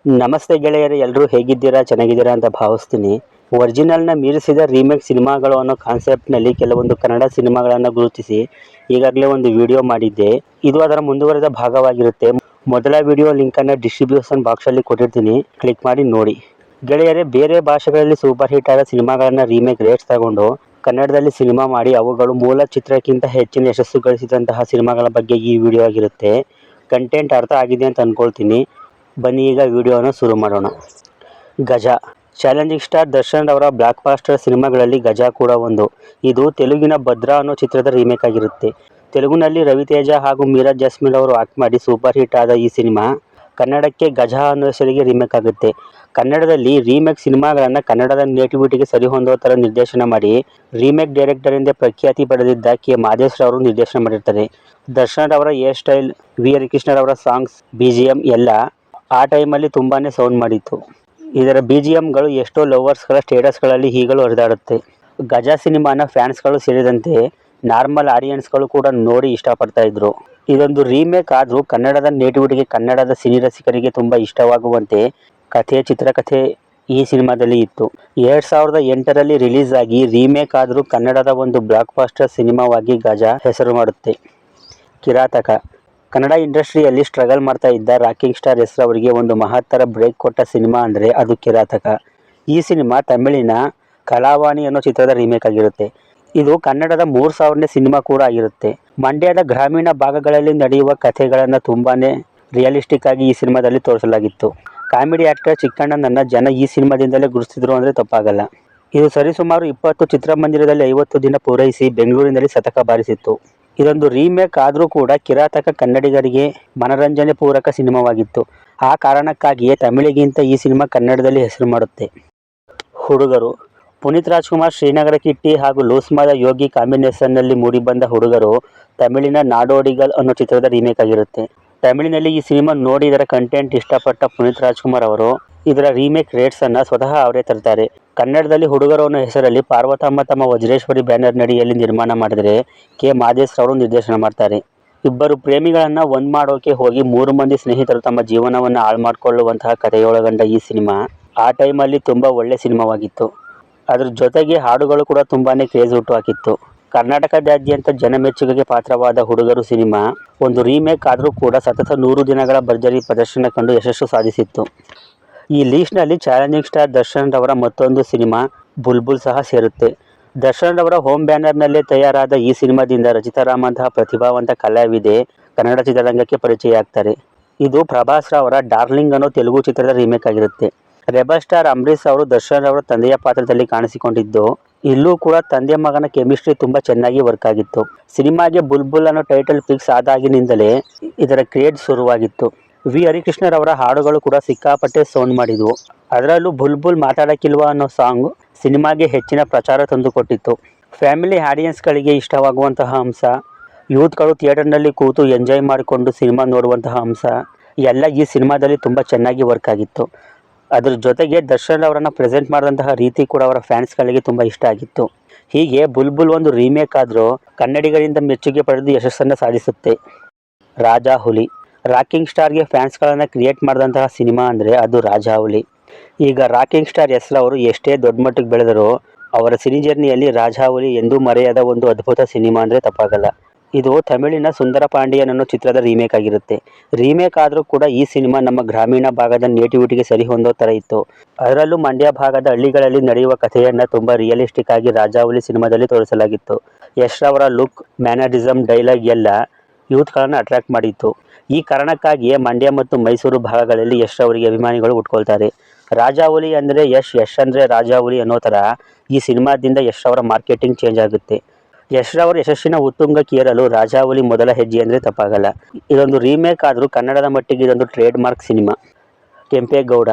ನಮಸ್ತೆ ಗೆಳೆಯರೇ, ಎಲ್ಲರೂ ಹೇಗಿದ್ದೀರಾ? ಚೆನ್ನಾಗಿದ್ದೀರಾ ಅಂತ ಭಾವಿಸ್ತೀನಿ. ಒರಿಜಿನಲ್ನ ಮೀರಿಸಿದ ರೀಮೇಕ್ ಸಿನಿಮಾಗಳು ಅನ್ನೋ ಕಾನ್ಸೆಪ್ಟ್ನಲ್ಲಿ ಕೆಲವೊಂದು ಕನ್ನಡ ಸಿನಿಮಾಗಳನ್ನು ಗುರುತಿಸಿ ಈಗಾಗಲೇ ಒಂದು ವಿಡಿಯೋ ಮಾಡಿದ್ದೆ. ಇದು ಅದರ ಮುಂದುವರೆದ ಭಾಗವಾಗಿರುತ್ತೆ. ಮೊದಲ ವಿಡಿಯೋ ಲಿಂಕನ್ನು ಡಿಸ್ಕ್ರಿಪ್ಷನ್ ಬಾಕ್ಸಲ್ಲಿ ಕೊಟ್ಟಿರ್ತೀನಿ, ಕ್ಲಿಕ್ ಮಾಡಿ ನೋಡಿ. ಗೆಳೆಯರೇ, ಬೇರೆ ಭಾಷೆಗಳಲ್ಲಿ ಸೂಪರ್ ಹಿಟ್ ಆದ ಸಿನಿಮಾಗಳನ್ನು ರೀಮೇಕ್ ರೇಟ್ಸ್ ತಗೊಂಡು ಕನ್ನಡದಲ್ಲಿ ಸಿನಿಮಾ ಮಾಡಿ ಅವುಗಳು ಮೂಲ ಚಿತ್ರಕ್ಕಿಂತ ಹೆಚ್ಚಿನ ಯಶಸ್ಸು ಗಳಿಸಿದಂತಹ ಸಿನಿಮಾಗಳ ಬಗ್ಗೆ ಈ ವಿಡಿಯೋ ಆಗಿರುತ್ತೆ. ಕಂಟೆಂಟ್ ಅರ್ಥ ಆಗಿದೆ ಅಂತ ಅಂದ್ಕೊಳ್ತೀನಿ. ಬನ್ನಿ ಈಗ ವಿಡಿಯೋನ ಶುರು ಮಾಡೋಣ. ಗಜ. ಚಾಲೆಂಜಿಂಗ್ ಸ್ಟಾರ್ ದರ್ಶನ್ ಅವರ ಬ್ಲಾಕ್ ಬಾಸ್ಟರ್ ಸಿನಿಮಾಗಳಲ್ಲಿ ಗಜ ಕೂಡ ಒಂದು. ಇದು ತೆಲುಗಿನ ಭದ್ರಾ ಅನ್ನೋ ಚಿತ್ರದ ರೀಮೇಕ್ ಆಗಿರುತ್ತೆ. ತೆಲುಗಿನಲ್ಲಿ ರವಿತೇಜ ಹಾಗೂ ಮೀರಾ ಜಾಸ್ಮಿನ್ ಅವರು ಆಕ್ಟ್ ಮಾಡಿ ಸೂಪರ್ ಹಿಟ್ ಆದ ಈ ಸಿನಿಮಾ ಕನ್ನಡಕ್ಕೆ ಗಜ ಅನ್ನೋ ಹೆಸರಿಗೆ ರೀಮೇಕ್ ಆಗುತ್ತೆ. ಕನ್ನಡದಲ್ಲಿ ರೀಮೇಕ್ ಸಿನಿಮಾಗಳನ್ನು ಕನ್ನಡದ ನೇಟಿವಿಟಿಗೆ ಸರಿಹೊಂದೋ ಥರ ನಿರ್ದೇಶನ ಮಾಡಿ ರೀಮೇಕ್ ಡೈರೆಕ್ಟರ್ ಎಂದೇ ಪ್ರಖ್ಯಾತಿ ಪಡೆದಿದ್ದ ಕೆ. ಮಾದೇಶ್ ಅವರು ನಿರ್ದೇಶನ ಮಾಡಿರ್ತಾರೆ. ದರ್ಶನ್ ಅವರ ಹೇರ್ ಸ್ಟೈಲ್, ವಿ. ಹರಿಕೃಷ್ಣರವರ ಸಾಂಗ್ಸ್, BGM ಎಲ್ಲ ಆ ಟೈಮಲ್ಲಿ ತುಂಬಾ ಸೌಂಡ್ ಮಾಡಿತ್ತು. ಇದರ BGMಗಳು ಎಷ್ಟೋ ಲವರ್ಸ್ಗಳ ಸ್ಟೇಟಸ್ಗಳಲ್ಲಿ ಈಗಲೂ ಹರಿದಾಡುತ್ತೆ. ಗಜ ಸಿನಿಮಾನ ಫ್ಯಾನ್ಸ್ಗಳು ಸೇರಿದಂತೆ ನಾರ್ಮಲ್ ಆಡಿಯನ್ಸ್ಗಳು ಕೂಡ ನೋಡಿ ಇಷ್ಟಪಡ್ತಾ ಇದ್ರು. ಇದೊಂದು ರೀಮೇಕ್ ಆದರೂ ಕನ್ನಡದ ನೇಟಿವಿಟಿಗೆ, ಕನ್ನಡದ ಸಿನಿ ರಸಿಕರಿಗೆ ತುಂಬ ಇಷ್ಟವಾಗುವಂತೆ ಕಥೆ, ಚಿತ್ರಕಥೆ ಈ ಸಿನಿಮಾದಲ್ಲಿ ಇತ್ತು. 2008ರಲ್ಲಿ ರಿಲೀಸ್ ಆಗಿ ರೀಮೇಕ್ ಆದರೂ ಕನ್ನಡದ ಒಂದು ಬ್ಲಾಕ್ ಬಾಸ್ಟರ್ ಸಿನಿಮಾವಾಗಿ ಗಜ ಹೆಸರು ಮಾಡುತ್ತೆ. ಕಿರಾತಕ. ಕನ್ನಡ ಇಂಡಸ್ಟ್ರಿಯಲ್ಲಿ ಸ್ಟ್ರಗಲ್ ಮಾಡ್ತಾ ಇದ್ದ ರಾಕಿಂಗ್ ಸ್ಟಾರ್ ಎಸ್ ಅವರಿಗೆ ಒಂದು ಮಹತ್ತರ ಬ್ರೇಕ್ ಕೊಟ್ಟ ಸಿನಿಮಾ ಅಂದರೆ ಅದು ಕಿರಾತಕ. ಈ ಸಿನಿಮಾ ತಮಿಳಿನ ಕಲಾವಾಣಿ ಅನ್ನೋ ಚಿತ್ರದ ರೀಮೇಕ್ ಆಗಿರುತ್ತೆ. ಇದು ಕನ್ನಡದ 3000ನೇ ಸಿನಿಮಾ ಕೂಡ ಆಗಿರುತ್ತೆ. ಮಂಡ್ಯದ ಗ್ರಾಮೀಣ ಭಾಗಗಳಲ್ಲಿ ನಡೆಯುವ ಕಥೆಗಳನ್ನು ತುಂಬಾ ರಿಯಲಿಸ್ಟಿಕ್ ಆಗಿ ಈ ಸಿನಿಮಾದಲ್ಲಿ ತೋರಿಸಲಾಗಿತ್ತು. ಕಾಮಿಡಿ ಆ್ಯಕ್ಟರ್ ಚಿಕ್ಕಣ್ಣನನ್ನು ಜನ ಈ ಸಿನಿಮಾದಿಂದಲೇ ಗುರುತಿಸಿದ್ರು ಅಂದರೆ ತಪ್ಪಾಗಲ್ಲ. ಇದು ಸರಿಸುಮಾರು 20 ಚಿತ್ರಮಂದಿರದಲ್ಲಿ 50 ದಿನ ಪೂರೈಸಿ ಬೆಂಗಳೂರಿನಲ್ಲಿ ಶತಕ ಬಾರಿಸಿತ್ತು. ಇದೊಂದು ರೀಮೇಕ್ ಆದರೂ ಕೂಡ ಕಿರಾತಕ ಕನ್ನಡಿಗರಿಗೆ ಮನರಂಜನೆ ಪೂರಕ ಸಿನಿಮಾವಾಗಿತ್ತು. ಆ ಕಾರಣಕ್ಕಾಗಿಯೇ ತಮಿಳಿಗಿಂತ ಈ ಸಿನಿಮಾ ಕನ್ನಡದಲ್ಲಿ ಹೆಸರು ಮಾಡುತ್ತೆ. ಹುಡುಗರು. ಪುನೀತ್ ರಾಜ್ಕುಮಾರ್, ಶ್ರೀನಗರ ಕಿಟ್ಟಿ ಹಾಗೂ ಲೂಸ್ಮಾದ ಯೋಗಿ ಕಾಂಬಿನೇಷನ್ನಲ್ಲಿ ಮೂಡಿಬಂದ ಹುಡುಗರು ತಮಿಳಿನ ನಾಡೋಡಿಗಲ್ ಅನ್ನೋ ಚಿತ್ರದ ರೀಮೇಕ್ ಆಗಿರುತ್ತೆ. ತಮಿಳಿನಲ್ಲಿ ಈ ಸಿನಿಮಾ ನೋಡಿ ಇದರ ಕಂಟೆಂಟ್ ಇಷ್ಟಪಟ್ಟ ಪುನೀತ್ ರಾಜ್ಕುಮಾರ್ ಅವರು ಇದರ ರೀಮೇಕ್ ರೇಟ್ಸನ್ನು ಸ್ವತಃ ಅವರೇ ತರ್ತಾರೆ. ಕನ್ನಡದಲ್ಲಿ ಹುಡುಗರು ಅನ್ನೋ ಹೆಸರಲ್ಲಿ ಪಾರ್ವತಮ್ಮ ತಮ್ಮ ವಜ್ರೇಶ್ವರಿ ಬ್ಯಾನರ್ ನಡಿಯಲ್ಲಿ ನಿರ್ಮಾಣ ಮಾಡಿದರೆ ಕೆ. ಮಾದೇಶ್ ಅವರು ನಿರ್ದೇಶನ ಮಾಡ್ತಾರೆ. ಇಬ್ಬರು ಪ್ರೇಮಿಗಳನ್ನು ಒಂದು ಮಾಡೋಕೆ ಹೋಗಿ 3 ಮಂದಿ ಸ್ನೇಹಿತರು ತಮ್ಮ ಜೀವನವನ್ನು ಹಾಳು ಮಾಡಿಕೊಳ್ಳುವಂತಹ ಕಥೆಯೊಳಗೊಂಡ ಈ ಸಿನಿಮಾ ಆ ಟೈಮಲ್ಲಿ ತುಂಬ ಒಳ್ಳೆ ಸಿನಿಮಾವಾಗಿತ್ತು. ಅದ್ರ ಜೊತೆಗೆ ಹಾಡುಗಳು ಕೂಡ ತುಂಬಾ ಕ್ರೇಜ್ ಹುಟ್ಟು ಹಾಕಿತ್ತು. ಕರ್ನಾಟಕದಾದ್ಯಂತ ಜನಮೆಚ್ಚುಗೆಗೆ ಪಾತ್ರವಾದ ಹುಡುಗರು ಸಿನಿಮಾ ಒಂದು ರೀಮೇಕ್ ಆದರೂ ಕೂಡ ಸತತ 100 ದಿನಗಳ ಭರ್ಜರಿ ಪ್ರದರ್ಶನ ಕಂಡು ಯಶಸ್ಸು ಸಾಧಿಸಿತ್ತು. ಈ ಲೀಸ್ಟ್ನಲ್ಲಿ ಚಾಲೆಂಜಿಂಗ್ ಸ್ಟಾರ್ ದರ್ಶನ್ ಅವರ ಮತ್ತೊಂದು ಸಿನಿಮಾ ಬುಲ್ಬುಲ್ ಸಹ ಸೇರುತ್ತೆ. ದರ್ಶನ್ ಅವರ ಹೋಮ್ ಬ್ಯಾನರ್ನಲ್ಲೇ ತಯಾರಾದ ಈ ಸಿನಿಮಾದಿಂದ ರಚಿತಾ ರಾಮ್ ಅಂತಹ ಪ್ರತಿಭಾವಂತ ಕಲಾವಿದೆ ಕನ್ನಡ ಚಿತ್ರರಂಗಕ್ಕೆ ಪರಿಚಯ ಆಗ್ತಾರೆ. ಇದು ಪ್ರಭಾಸ್ ಅವರ ಡಾರ್ಲಿಂಗ್ ಅನ್ನೋ ತೆಲುಗು ಚಿತ್ರದ ರೀಮೇಕ್ ಆಗಿರುತ್ತೆ. ರೆಬಲ್ ಸ್ಟಾರ್ ಅಂಬರೀಶ್ ಅವರು ದರ್ಶನ್ ಅವರ ತಂದೆಯ ಪಾತ್ರದಲ್ಲಿ ಕಾಣಿಸಿಕೊಂಡಿದ್ದು, ಇಲ್ಲೂ ಕೂಡ ತಂದೆ ಮಗನ ಕೆಮಿಸ್ಟ್ರಿ ತುಂಬ ಚೆನ್ನಾಗಿ ವರ್ಕ್ ಆಗಿತ್ತು. ಸಿನಿಮಾಗೆ ಬುಲ್ಬುಲ್ ಅನ್ನೋ ಟೈಟಲ್ ಫಿಕ್ಸ್ ಆದಾಗಿನಿಂದಲೇ ಇದರ ಕ್ರೇಜ್ ಶುರುವಾಗಿತ್ತು. ವಿ. ಹರಿಕೃಷ್ಣರವರ ಹಾಡುಗಳು ಕೂಡ ಸಿಕ್ಕಾಪಟ್ಟೆ ಸೌಂಡ್ ಮಾಡಿದ್ವು. ಅದರಲ್ಲೂ ಬುಲ್ಬುಲ್ ಮಾತಾಡಕ್ಕಿಲ್ವಾ ಅನ್ನೋ ಸಾಂಗ್ ಸಿನಿಮಾಗೆ ಹೆಚ್ಚಿನ ಪ್ರಚಾರ ತಂದುಕೊಟ್ಟಿತ್ತು. ಫ್ಯಾಮಿಲಿ ಆಡಿಯನ್ಸ್ಗಳಿಗೆ ಇಷ್ಟವಾಗುವಂತಹ ಅಂಶ, ಯೂತ್ಗಳು ಥಿಯೇಟರ್ನಲ್ಲಿ ಕೂತು ಎಂಜಾಯ್ ಮಾಡಿಕೊಂಡು ಸಿನಿಮಾ ನೋಡುವಂತಹ ಅಂಶ ಎಲ್ಲ ಈ ಸಿನಿಮಾದಲ್ಲಿ ತುಂಬ ಚೆನ್ನಾಗಿ ವರ್ಕ್ ಆಗಿತ್ತು. ಅದ್ರ ಜೊತೆಗೆ ದರ್ಶನ್ ಅವರನ್ನು ಪ್ರೆಸೆಂಟ್ ಮಾಡಿದಂತಹ ರೀತಿ ಕೂಡ ಅವರ ಫ್ಯಾನ್ಸ್ಗಳಿಗೆ ತುಂಬ ಇಷ್ಟ ಆಗಿತ್ತು. ಹೀಗೆ ಬುಲ್ಬುಲ್ ಒಂದು ರೀಮೇಕ್ ಆದರೂ ಕನ್ನಡಿಗರಿಂದ ಮೆಚ್ಚುಗೆ ಪಡೆದು ಯಶಸ್ಸನ್ನು ಸಾಧಿಸುತ್ತೆ. ರಾಜಾ ಹುಲಿ. ರಾಕಿಂಗ್ ಸ್ಟಾರ್ಗೆ ಫ್ಯಾನ್ಸ್ಗಳನ್ನು ಕ್ರಿಯೇಟ್ ಮಾಡಿದಂತಹ ಸಿನಿಮಾ ಅಂದರೆ ಅದು ರಾಜಾ ಹುಲಿ. ಈಗ ರಾಕಿಂಗ್ ಸ್ಟಾರ್ ಎಸ್ ಅವರು ಎಷ್ಟೇ ದೊಡ್ಡ ಮಟ್ಟಿಗೆ ಬೆಳೆದರೂ ಅವರ ಸಿನಿ ಜರ್ನಿಯಲ್ಲಿ ರಾಜಾ ಹುಲಿ ಎಂದೂ ಮರೆಯದ ಒಂದು ಅದ್ಭುತ ಸಿನಿಮಾ ಅಂದರೆ ತಪ್ಪಾಗಲ್ಲ. ಇದು ತಮಿಳಿನ ಸುಂದರ ಪಾಂಡಿಯನ್ ಅನ್ನೋ ಚಿತ್ರದ ರೀಮೇಕ್ ಆಗಿರುತ್ತೆ. ರೀಮೇಕ್ ಆದರೂ ಕೂಡ ಈ ಸಿನಿಮಾ ನಮ್ಮ ಗ್ರಾಮೀಣ ಭಾಗದ ನೇಟಿವಿಟಿಗೆ ಸರಿ ಹೊಂದೋ ಥರ ಇತ್ತು. ಅದರಲ್ಲೂ ಮಂಡ್ಯ ಭಾಗದ ಹಳ್ಳಿಗಳಲ್ಲಿ ನಡೆಯುವ ಕಥೆಯನ್ನು ತುಂಬ ರಿಯಲಿಸ್ಟಿಕ್ ಆಗಿ ರಾಜಾ ಹುಲಿ ಸಿನಿಮಾದಲ್ಲಿ ತೋರಿಸಲಾಗಿತ್ತು. ಯಶ್ ಅವರ ಲುಕ್, ಮ್ಯಾನರಿಸಮ್, ಡೈಲಾಗ್ ಎಲ್ಲ ಯೂತ್ಗಳನ್ನು ಅಟ್ರಾಕ್ಟ್ ಮಾಡಿತ್ತು. ಈ ಕಾರಣಕ್ಕಾಗಿಯೇ ಮಂಡ್ಯ ಮತ್ತು ಮೈಸೂರು ಭಾಗಗಳಲ್ಲಿ ಯಶ್ ಅವರಿಗೆ ಅಭಿಮಾನಿಗಳು ಉಟ್ಕೊಳ್ತಾರೆ. ರಾಜಾ ಹುಲಿ ಅಂದರೆ ಯಶ್, ಯಶ್ ಅಂದರೆ ರಾಜಾ ಹುಲಿ ಅನ್ನೋ ಥರ ಈ ಸಿನಿಮಾದಿಂದ ಯಶ್ ಅವರ ಮಾರ್ಕೆಟಿಂಗ್ ಚೇಂಜ್ ಆಗುತ್ತೆ. ಯಶ್ ಅವರ ಯಶಸ್ಸಿನ ಉತ್ತುಂಗಕ್ಕೇರಲು ರಾಜಾ ಹುಲಿ ಮೊದಲ ಹೆಜ್ಜೆ ಅಂದರೆ ತಪ್ಪಾಗಲ್ಲ. ಇದೊಂದು ರೀಮೇಕ್ ಆದರೂ ಕನ್ನಡದ ಮಟ್ಟಿಗೆ ಇದೊಂದು trade mark cinema. Kempegowda.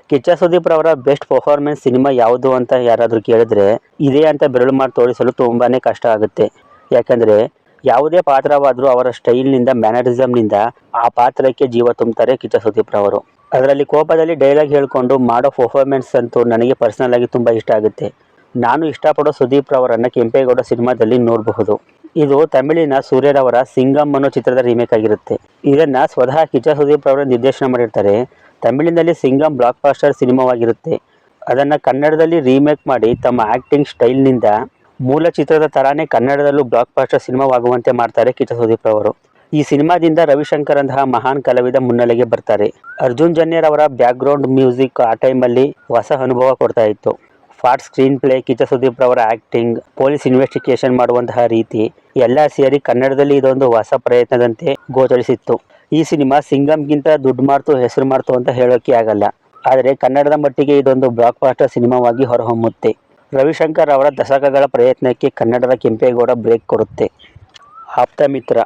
Kichcha Sudeep ಅವರ ಬೆಸ್ಟ್ ಪರ್ಫಾರ್ಮೆನ್ಸ್ ಸಿನಿಮಾ ಯಾವುದು ಅಂತ ಯಾರಾದರೂ ಕೇಳಿದ್ರೆ ಇದೇ ಅಂತ ಬೆರಳು ಮಾಡಿ ತೋರಿಸಲು ತುಂಬಾ ಕಷ್ಟ ಆಗುತ್ತೆ. ಯಾಕಂದರೆ ಯಾವುದೇ ಪಾತ್ರವಾದರೂ ಅವರ ಸ್ಟೈಲ್ನಿಂದ, ಮ್ಯಾನರಿಸಮ್ನಿಂದ ಆ ಪಾತ್ರಕ್ಕೆ ಜೀವ ತುಂಬ್ತಾರೆ ಕಿಚ್ಚ ಸುದೀಪ್ ಅವರು. ಅದರಲ್ಲಿ ಕೋಪದಲ್ಲಿ ಡೈಲಾಗ್ ಹೇಳಿಕೊಂಡು ಮಾಡೋ ಪರ್ಫಾರ್ಮೆನ್ಸ್ ಅಂತೂ ನನಗೆ ಪರ್ಸನಲ್ ಆಗಿ ತುಂಬ ಇಷ್ಟ ಆಗುತ್ತೆ. ನಾನು ಇಷ್ಟಪಡೋ ಸುದೀಪ್ ರವರನ್ನು ಕೆಂಪೇಗೌಡ ಸಿನಿಮಾದಲ್ಲಿ ನೋಡಬಹುದು. ಇದು ತಮಿಳಿನ ಸೂರ್ಯರವರ ಸಿಂಗಮ್ ಅನ್ನೋ ಚಿತ್ರದ ರೀಮೇಕ್ ಆಗಿರುತ್ತೆ. ಇದನ್ನು ಸ್ವತಃ ಕಿಚ್ಚ ಸುದೀಪ್ ಅವರು ನಿರ್ದೇಶನ ಮಾಡಿರ್ತಾರೆ. ತಮಿಳಿನಲ್ಲಿ ಸಿಂಗಂ ಬ್ಲಾಕ್ ಬಾಸ್ಟರ್ ಸಿನಿಮಾವಾಗಿರುತ್ತೆ. ಅದನ್ನು ಕನ್ನಡದಲ್ಲಿ ರೀಮೇಕ್ ಮಾಡಿ ತಮ್ಮ ಆ್ಯಕ್ಟಿಂಗ್ ಸ್ಟೈಲ್ನಿಂದ ಮೂಲ ಚಿತ್ರದ ಥರಾನೇ ಕನ್ನಡದಲ್ಲೂ ಬ್ಲಾಕ್ ಬಾಸ್ಟರ್ ಸಿನಿಮಾವಾಗುವಂತೆ ಮಾಡ್ತಾರೆ ಕಿಚ್ಚ ಸುದೀಪ್ ಅವರು. ಈ ಸಿನಿಮಾದಿಂದ ರವಿಶಂಕರ್ ಅಂತಹ ಮಹಾನ್ ಕಲಾವಿದ ಮುನ್ನೆಲೆಗೆ ಬರ್ತಾರೆ. ಅರ್ಜುನ್ ಜನ್ಯರ್ ಅವರ ಬ್ಯಾಕ್ಗ್ರೌಂಡ್ ಮ್ಯೂಸಿಕ್ ಆ ಟೈಮಲ್ಲಿ ಹೊಸ ಅನುಭವ ಕೊಡ್ತಾ ಇತ್ತು. Fast screen play, Kichcha Sudeep ರವರ ಆ್ಯಕ್ಟಿಂಗ್, ಪೊಲೀಸ್ ಇನ್ವೆಸ್ಟಿಗೇಷನ್ ಮಾಡುವಂತಹ ರೀತಿ ಎಲ್ಲ ಸೇರಿ ಕನ್ನಡದಲ್ಲಿ ಇದೊಂದು ಹೊಸ ಪ್ರಯತ್ನದಂತೆ ಗೋಚರಿಸಿತ್ತು. ಈ ಸಿನಿಮಾ ಸಿಂಗಂಗಿಂತ ದುಡ್ಡು ಮಾಡ್ತು ಹೆಸರು ಮಾಡ್ತು ಅಂತ ಹೇಳೋಕ್ಕೆ ಆಗಲ್ಲ. ಆದರೆ ಕನ್ನಡದ ಮಟ್ಟಿಗೆ ಇದೊಂದು ಬ್ಲಾಕ್ ಬಾಸ್ಟರ್ ಸಿನಿಮಾವಾಗಿ ಹೊರಹೊಮ್ಮುತ್ತೆ. ರವಿಶಂಕರ್ ಅವರ ದಶಕಗಳ ಪ್ರಯತ್ನಕ್ಕೆ ಕನ್ನಡದ ಕೆಂಪೇಗೌಡ ಬ್ರೇಕ್ ಕೊಡುತ್ತೆ. ಆಪ್ತ ಮಿತ್ರ.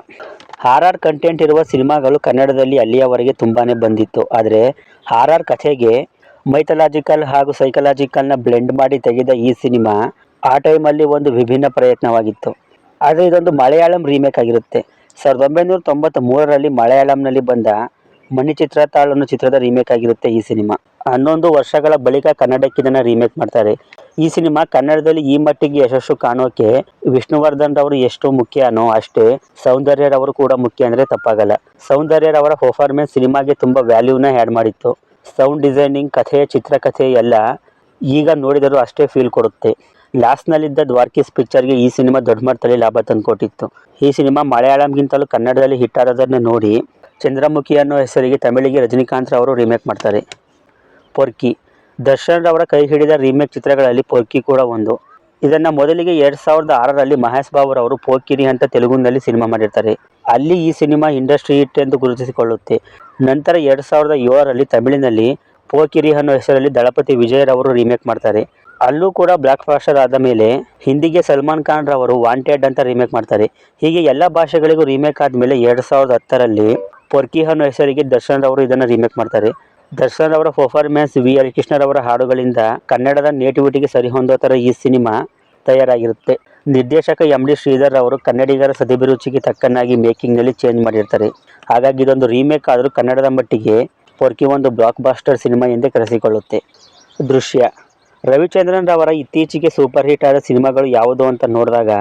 ಹಾರರ್ ಕಂಟೆಂಟ್ ಇರುವ ಸಿನಿಮಾಗಳು ಕನ್ನಡದಲ್ಲಿ ಅಲ್ಲಿಯವರೆಗೆ ತುಂಬಾ ಬಂದಿತ್ತು. ಆದರೆ ಹಾರರ್ ಕಥೆಗೆ ಮೈಥಲಾಜಿಕಲ್ ಹಾಗೂ ಸೈಕಲಾಜಿಕಲ್ನ ಬ್ಲೆಂಡ್ ಮಾಡಿ ತೆಗೆದ ಈ ಸಿನಿಮಾ ಆ ಟೈಮಲ್ಲಿ ಒಂದು ವಿಭಿನ್ನ ಪ್ರಯತ್ನವಾಗಿತ್ತು. ಆದರೆ ಇದೊಂದು ಮಲಯಾಳಂ ರೀಮೇಕ್ ಆಗಿರುತ್ತೆ. 1993ರಲ್ಲಿ ಮಲಯಾಳಂನಲ್ಲಿ ಬಂದ ಮಣಿ ಚಿತ್ರತಾಳ್ ಅನ್ನೋ ಚಿತ್ರದ ರೀಮೇಕ್ ಆಗಿರುತ್ತೆ ಈ ಸಿನಿಮಾ. 11 ವರ್ಷಗಳ ಬಳಿಕ ಕನ್ನಡಕ್ಕೆ ಇದನ್ನು ರೀಮೇಕ್ ಮಾಡ್ತಾರೆ. ಈ ಸಿನಿಮಾ ಕನ್ನಡದಲ್ಲಿ ಈ ಮಟ್ಟಿಗೆ ಯಶಸ್ಸು ಕಾಣೋಕೆ ವಿಷ್ಣುವರ್ಧನ್ ರವರು ಎಷ್ಟು ಮುಖ್ಯನೋ ಅಷ್ಟೇ ಸೌಂದರ್ಯರವರು ಕೂಡ ಮುಖ್ಯ ಅಂದರೆ ತಪ್ಪಾಗಲ್ಲ. ಸೌಂದರ್ಯರವರ ಪರ್ಫಾರ್ಮೆನ್ಸ್ ಸಿನಿಮಾಗೆ ತುಂಬ ವ್ಯಾಲ್ಯೂನ ಆ್ಯಡ್ ಮಾಡಿತ್ತು. ಸೌಂಡ್ ಡಿಸೈನಿಂಗ್, ಕಥೆ, ಚಿತ್ರಕಥೆ ಎಲ್ಲ ಈಗ ನೋಡಿದರೂ ಅಷ್ಟೇ ಫೀಲ್ ಕೊಡುತ್ತೆ. ಲಾಸ್ನಲ್ಲಿದ್ದ ದ್ವಾರ್ಕೀಸ್ ಪಿಕ್ಚರ್ಗೆ ಈ ಸಿನಿಮಾ ದೊಡ್ಡ ಮಟ್ಟದಲ್ಲಿ ಲಾಭ ತಂದುಕೊಟ್ಟಿತ್ತು. ಈ ಸಿನಿಮಾ ಮಲಯಾಳಂಗಿಂತಲೂ ಕನ್ನಡದಲ್ಲಿ ಹಿಟ್ ಆದದನ್ನು ನೋಡಿ ಚಂದ್ರಮುಖಿ ಅನ್ನೋ ಹೆಸರಿಗೆ ತಮಿಳಿಗೆ ರಜನಿಕಾಂತ್ ರವರು ರೀಮೇಕ್ ಮಾಡ್ತಾರೆ. ಪೊರ್ಕಿ. ದರ್ಶನ್ ರವರ ಕೈ ಹಿಡಿದ ರೀಮೇಕ್ ಚಿತ್ರಗಳಲ್ಲಿ ಪೊರ್ಕಿ ಕೂಡ ಒಂದು. ಇದನ್ನು ಮೊದಲಿಗೆ 2006ರಲ್ಲಿ ಮಹೇಶ್ ಬಾಬು ರವರು ಪೋಕಿರಿ ಅಂತ ತೆಲುಗುನಲ್ಲಿ ಸಿನಿಮಾ ಮಾಡಿರ್ತಾರೆ. ಅಲ್ಲಿ ಈ ಸಿನಿಮಾ ಇಂಡಸ್ಟ್ರಿ ಹಿಟ್ ಎಂದು ಗುರುತಿಸಿಕೊಳ್ಳುತ್ತೆ. ನಂತರ 2007ರಲ್ಲಿ ತಮಿಳಿನಲ್ಲಿ ಪೋಕಿರಿ ಅನ್ನೋ ಹೆಸರಲ್ಲಿ ದಳಪತಿ ವಿಜಯ್ ರವರು ರೀಮೇಕ್ ಮಾಡ್ತಾರೆ. ಅಲ್ಲೂ ಕೂಡ ಬ್ಲಾಕ್ ಬಾಸ್ಟರ್ ಆದ ಮೇಲೆ ಹಿಂದಿಗೆ ಸಲ್ಮಾನ್ ಖಾನ್ ರವರು ವಾಂಟೆಡ್ ಅಂತ ರೀಮೇಕ್ ಮಾಡ್ತಾರೆ. ಹೀಗೆ ಎಲ್ಲ ಭಾಷೆಗಳಿಗೂ ರೀಮೇಕ್ ಆದಮೇಲೆ 2010ರಲ್ಲಿ ಪೊರ್ಕಿ ಅನ್ನೋ ಹೆಸರಿಗೆ ದರ್ಶನ್ ರವರು ಇದನ್ನು ರೀಮೇಕ್ ಮಾಡ್ತಾರೆ. ದರ್ಶನ್ ಅವರ ಪರ್ಫಾರ್ಮೆನ್ಸ್, ವಿ ಹರಿಕೃಷ್ಣರವರ ಹಾಡುಗಳಿಂದ ಕನ್ನಡದ ನೇಟಿವಿಟಿಗೆ ಸರಿಹೊಂದೋ ಥರ ಈ ಸಿನಿಮಾ ತಯಾರಾಗಿರುತ್ತೆ. ನಿರ್ದೇಶಕ ಎಂ ಡಿ ಶ್ರೀಧರ್ ಅವರು ಕನ್ನಡಿಗರ ಸದಿಭಿರುಚಿಗೆ ತಕ್ಕನಾಗಿ ಮೇಕಿಂಗ್ನಲ್ಲಿ ಚೇಂಜ್ ಮಾಡಿರ್ತಾರೆ. ಹಾಗಾಗಿ ಇದೊಂದು ರೀಮೇಕ್ ಆದರೂ ಕನ್ನಡದ ಮಟ್ಟಿಗೆ ಪೊರ್ಕಿ ಒಂದು ಬ್ಲಾಕ್ ಬಾಸ್ಟರ್ ಸಿನಿಮಾ ಎಂದೇ ಕರೆಸಿಕೊಳ್ಳುತ್ತೆ. ದೃಶ್ಯ. ರವಿಚಂದ್ರನ್ ರವರ ಇತ್ತೀಚೆಗೆ ಸೂಪರ್ ಹಿಟ್ ಆದ ಸಿನಿಮಾಗಳು ಯಾವುದು ಅಂತ ನೋಡಿದಾಗ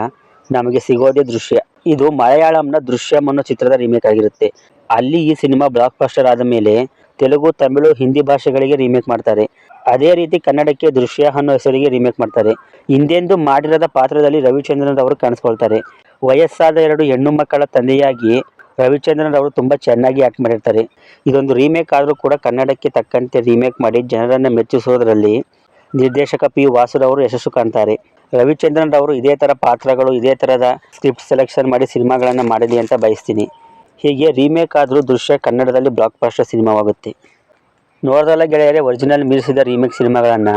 ನಮಗೆ ಸಿಗೋದೇ ದೃಶ್ಯ. ಇದು ಮಲಯಾಳಂನ ದೃಶ್ಯಂ ಅನ್ನೋ ಚಿತ್ರದ ರೀಮೇಕ್ ಆಗಿರುತ್ತೆ. ಅಲ್ಲಿ ಈ ಸಿನಿಮಾ ಬ್ಲಾಕ್ ಬಾಸ್ಟರ್ ಆದ ಮೇಲೆ ತೆಲುಗು, ತಮಿಳು, ಹಿಂದಿ ಭಾಷೆಗಳಿಗೆ ರೀಮೇಕ್ ಮಾಡ್ತಾರೆ. ಅದೇ ರೀತಿ ಕನ್ನಡಕ್ಕೆ ದೃಶ್ಯ ಅನ್ನೋ ಹೆಸರಿಗೆ ರೀಮೇಕ್ ಮಾಡ್ತಾರೆ. ಹಿಂದೆಂದೂ ಮಾಡಿರದ ಪಾತ್ರದಲ್ಲಿ ರವಿಚಂದ್ರನ್ ರವರು ಕಾಣಿಸ್ಕೊಳ್ತಾರೆ. ವಯಸ್ಸಾದ 2 ಹೆಣ್ಣು ಮಕ್ಕಳ ತಂದೆಯಾಗಿ ರವಿಚಂದ್ರನ್ ರವರು ತುಂಬ ಚೆನ್ನಾಗಿ ಆ್ಯಕ್ಟ್ ಮಾಡಿರ್ತಾರೆ. ಇದೊಂದು ರೀಮೇಕ್ ಆದರೂ ಕೂಡ ಕನ್ನಡಕ್ಕೆ ತಕ್ಕಂತೆ ರೀಮೇಕ್ ಮಾಡಿ ಜನರನ್ನು ಮೆಚ್ಚಿಸೋದರಲ್ಲಿ ನಿರ್ದೇಶಕ ಪಿ ವಾಸುರವರು ಯಶಸ್ಸು ಕಾಣ್ತಾರೆ. ರವಿಚಂದ್ರನ್ ರವರು ಇದೇ ಥರ ಪಾತ್ರಗಳು, ಇದೇ ಥರದ ಸ್ಕ್ರಿಪ್ಟ್ ಸೆಲೆಕ್ಷನ್ ಮಾಡಿ ಸಿನಿಮಾಗಳನ್ನು ಮಾಡಲಿ ಅಂತ ಬಯಸ್ತೀನಿ. ಹೀಗೆ ರೀಮೇಕ್ ಆದರೂ ದೃಶ್ಯ ಕನ್ನಡದಲ್ಲಿ ಬ್ಲಾಕ್ ಬಾಸ್ಟರ್ ಸಿನಿಮಾವಾಗುತ್ತೆ. ನೋಡ್ದಲ್ಲ ಗೆಳೆಯರೆ, ಒರಿಜಿನಲ್ ಮೀರಿಸಿದ ರೀಮೇಕ್ ಸಿನಿಮಾಗಳನ್ನು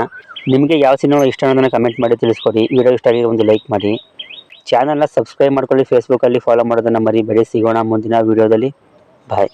ನಿಮಗೆ ಯಾವ ಸಿನಿಮಾ ಇಷ್ಟ ಅನ್ನೋದನ್ನು ಕಮೆಂಟ್ ಮಾಡಿ ತಿಳಿಸ್ಕೊಡಿ. ವಿಡಿಯೋ ಇಷ್ಟ ಆಗಿ ಒಂದು ಲೈಕ್ ಮಾಡಿ, ಚಾನಲ್ನ ಸಬ್ಸ್ಕ್ರೈಬ್ ಮಾಡ್ಕೊಳ್ಳಿ, ಫೇಸ್ಬುಕ್ಕಲ್ಲಿ ಫಾಲೋ ಮಾಡೋದನ್ನು ಮರಿಬೇಡಿ. ಸಿಗೋಣ ಮುಂದಿನ ವಿಡಿಯೋದಲ್ಲಿ. ಬಾಯ್.